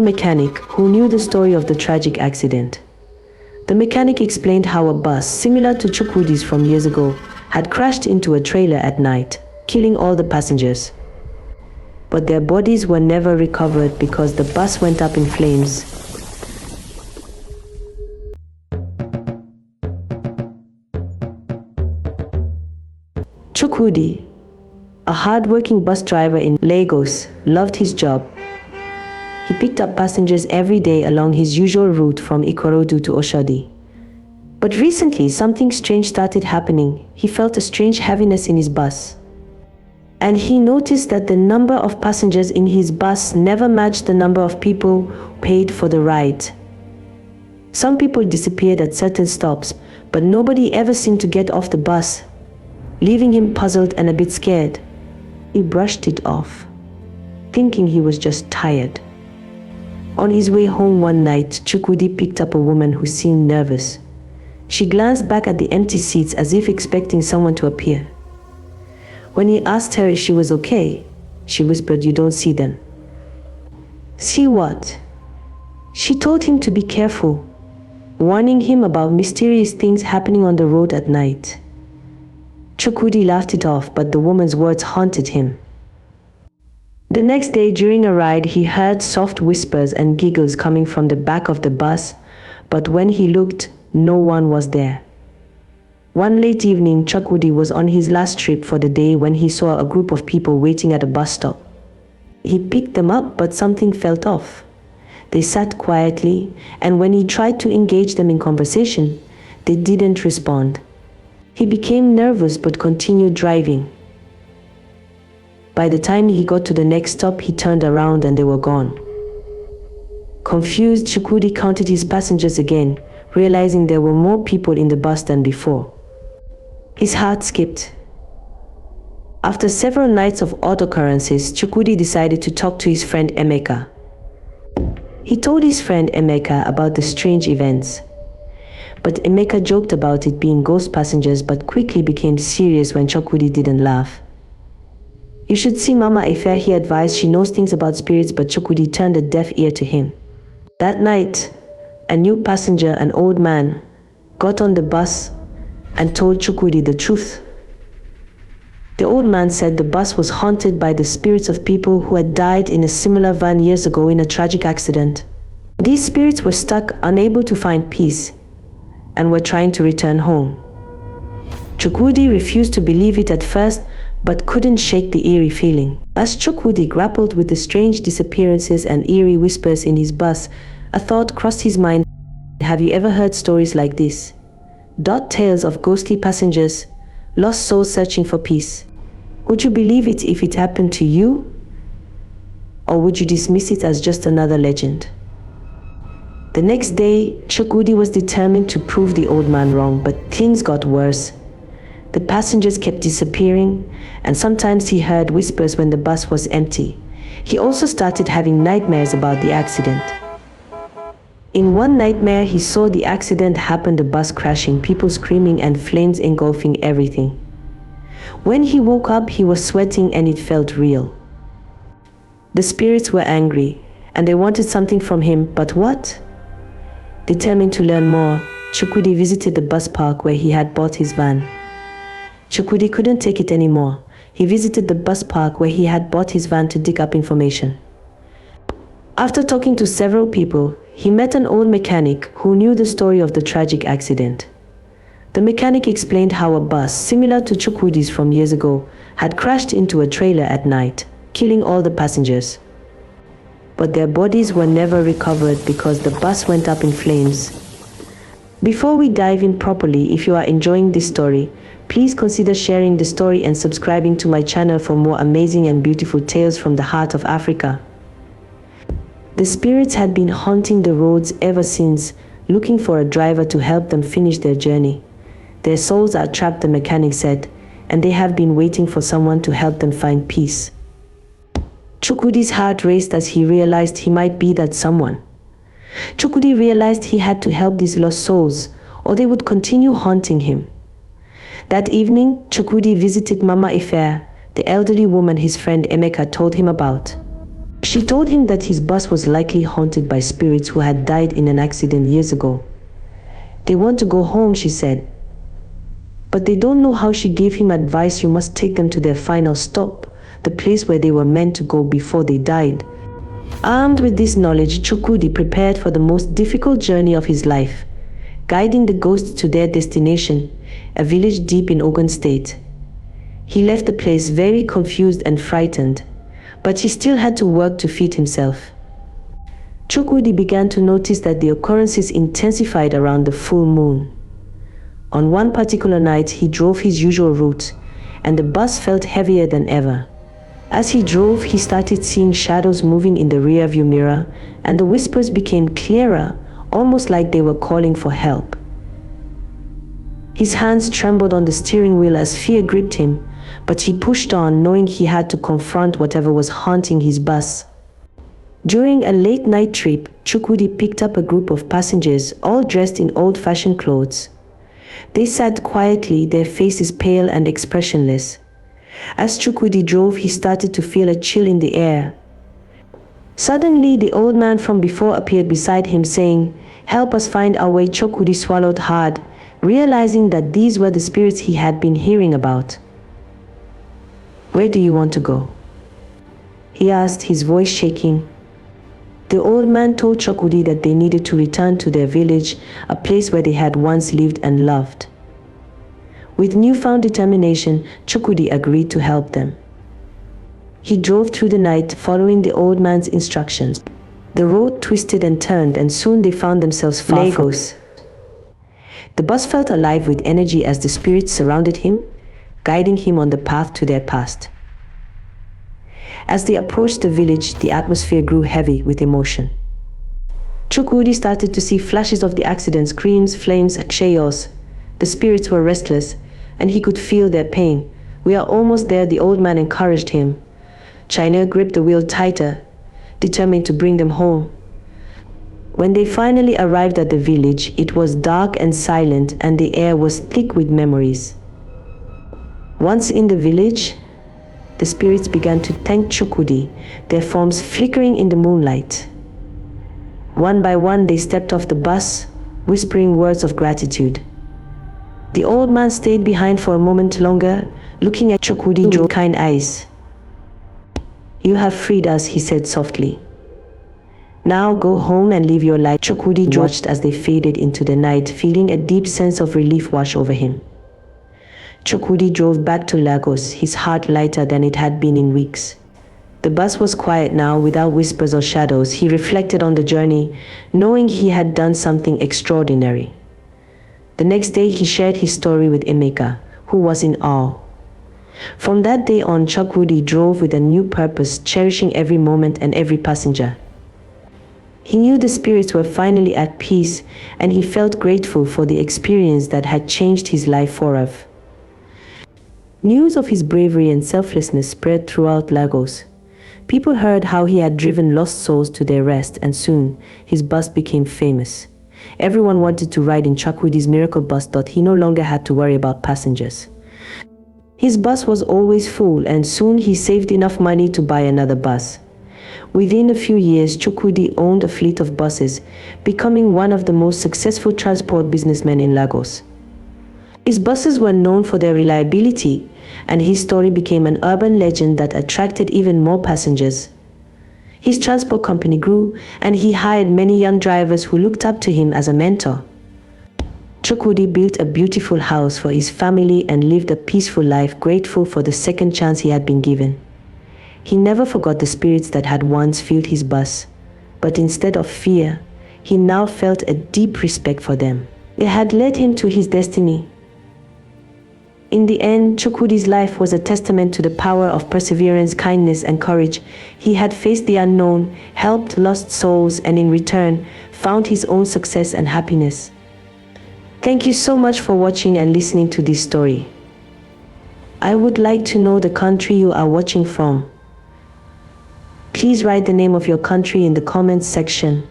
Mechanic who knew the story of the tragic accident. The mechanic explained how a bus, similar to Chukwudi's from years ago, had crashed into a trailer at night, killing all the passengers. But their bodies were never recovered because the bus went up in flames. Chukwudi, a hard-working bus driver in Lagos, loved his job. He picked up passengers every day along his usual route from Ikorodu to Oshodi. But recently, something strange started happening. He felt a strange heaviness in his bus. And he noticed that the number of passengers in his bus never matched the number of people who paid for the ride. Some people disappeared at certain stops, but nobody ever seemed to get off the bus, leaving him puzzled and a bit scared. He brushed it off, thinking he was just tired. On his way home one night, Chukwudi picked up a woman who seemed nervous. She glanced back at the empty seats as if expecting someone to appear. When he asked her if she was okay, she whispered, "You don't see them." "See what?" She told him to be careful, warning him about mysterious things happening on the road at night. Chukwudi laughed it off, but the woman's words haunted him. The next day during a ride, he heard soft whispers and giggles coming from the back of the bus, but when he looked, no one was there. One late evening, Chukwudi was on his last trip for the day when he saw a group of people waiting at a bus stop. He picked them up, but something felt off. They sat quietly, and when he tried to engage them in conversation, they didn't respond. He became nervous but continued driving. By the time he got to the next stop, he turned around and they were gone. Confused, Chukwudi counted his passengers again, realizing there were more people in the bus than before. His heart skipped. After several nights of odd occurrences, Chukwudi decided to talk to his friend Emeka. He told his friend Emeka about the strange events. But Emeka joked about it being ghost passengers but quickly became serious when Chukwudi didn't laugh. "You should see Mama Ife," he advised. "She knows things about spirits," but Chukwudi turned a deaf ear to him. That night, a new passenger, an old man, got on the bus and told Chukwudi the truth. The old man said the bus was haunted by the spirits of people who had died in a similar van years ago in a tragic accident. These spirits were stuck, unable to find peace, and were trying to return home. Chukwudi refused to believe it at first, but couldn't shake the eerie feeling. As Chukwudi grappled with the strange disappearances and eerie whispers in his bus, a thought crossed his mind. Have you ever heard stories like this? Tales of ghostly passengers, lost souls searching for peace. Would you believe it if it happened to you? Or would you dismiss it as just another legend? The next day, Chukwudi was determined to prove the old man wrong, but things got worse. The passengers kept disappearing, and sometimes he heard whispers when the bus was empty. He also started having nightmares about the accident. In one nightmare, he saw the accident happen, the bus crashing, people screaming, and flames engulfing everything. When he woke up, he was sweating and it felt real. The spirits were angry, and they wanted something from him, but what? Determined to learn more, Chukwudi visited the bus park where he had bought his van. Chukwudi couldn't take it anymore. He visited the bus park where he had bought his van to dig up information. After talking to several people, he met an old mechanic who knew the story of the tragic accident. The mechanic explained how a bus, similar to Chukwudi's from years ago, had crashed into a trailer at night, killing all the passengers. But their bodies were never recovered because the bus went up in flames. Before we dive in properly, if you are enjoying this story, please consider sharing the story and subscribing to my channel for more amazing and beautiful tales from the heart of Africa. The spirits had been haunting the roads ever since, looking for a driver to help them finish their journey. Their souls are trapped, the mechanic said, and they have been waiting for someone to help them find peace. Chukwudi's heart raced as he realized he might be that someone. Chukwudi realized he had to help these lost souls, or they would continue haunting him. That evening, Chukwudi visited Mama Ife, the elderly woman his friend Emeka told him about. She told him that his bus was likely haunted by spirits who had died in an accident years ago. They want to go home, she said. But they don't know how. She gave him advice: you must take them to their final stop, the place where they were meant to go before they died. Armed with this knowledge, Chukwudi prepared for the most difficult journey of his life, guiding the ghosts to their destination, a village deep in Ogun State. He left the place very confused and frightened, but he still had to work to feed himself. Chukwudi began to notice that the occurrences intensified around the full moon. On one particular night, he drove his usual route, and the bus felt heavier than ever. As he drove, he started seeing shadows moving in the rearview mirror, and the whispers became clearer, almost like they were calling for help. His hands trembled on the steering wheel as fear gripped him, but he pushed on, knowing he had to confront whatever was haunting his bus. During a late-night trip, Chukwudi picked up a group of passengers, all dressed in old-fashioned clothes. They sat quietly, their faces pale and expressionless. As Chukwudi drove, he started to feel a chill in the air. Suddenly, the old man from before appeared beside him, saying, "Help us find our way." Chukwudi swallowed hard, realizing that these were the spirits he had been hearing about. "Where do you want to go?" he asked, his voice shaking. The old man told Chukwudi that they needed to return to their village, a place where they had once lived and loved. With newfound determination, Chukwudi agreed to help them. He drove through the night, following the old man's instructions. The road twisted and turned, and soon they found themselves far from Lagos. The bus felt alive with energy as the spirits surrounded him, guiding him on the path to their past. As they approached the village, the atmosphere grew heavy with emotion. Chukwudi started to see flashes of the accident: screams, flames, chaos. The spirits were restless, and he could feel their pain. "We are almost there," the old man encouraged him. China gripped the wheel tighter, determined to bring them home. When they finally arrived at the village, it was dark and silent, and the air was thick with memories. Once in the village, the spirits began to thank Chukwudi, their forms flickering in the moonlight. One by one, they stepped off the bus, whispering words of gratitude. The old man stayed behind for a moment longer, looking at Chukwudi with kind eyes. "You have freed us," he said softly. "Now go home and live your life." Chukwudi watched as they faded into the night, feeling a deep sense of relief wash over him. Chukwudi drove back to Lagos, his heart lighter than it had been in weeks. The bus was quiet now, without whispers or shadows. He reflected on the journey, knowing he had done something extraordinary. The next day, he shared his story with Emeka, who was in awe. From that day on, Chukwudi drove with a new purpose, cherishing every moment and every passenger. He knew the spirits were finally at peace, and he felt grateful for the experience that had changed his life forever. News of his bravery and selflessness spread throughout Lagos. People heard how he had driven lost souls to their rest, and soon his bus became famous. Everyone wanted to ride in Chukwudi's miracle bus. He no longer had to worry about passengers. His bus was always full, and soon he saved enough money to buy another bus. Within a few years, Chukwudi owned a fleet of buses, becoming one of the most successful transport businessmen in Lagos. His buses were known for their reliability, and his story became an urban legend that attracted even more passengers. His transport company grew, and he hired many young drivers who looked up to him as a mentor. Chukwudi built a beautiful house for his family and lived a peaceful life, grateful for the second chance he had been given. He never forgot the spirits that had once filled his bus, but instead of fear, he now felt a deep respect for them. It had led him to his destiny. In the end, Chukwudi's life was a testament to the power of perseverance, kindness, and courage. He had faced the unknown, helped lost souls, and in return, found his own success and happiness. Thank you so much for watching and listening to this story. I would like to know the country you are watching from. Please write the name of your country in the comments section.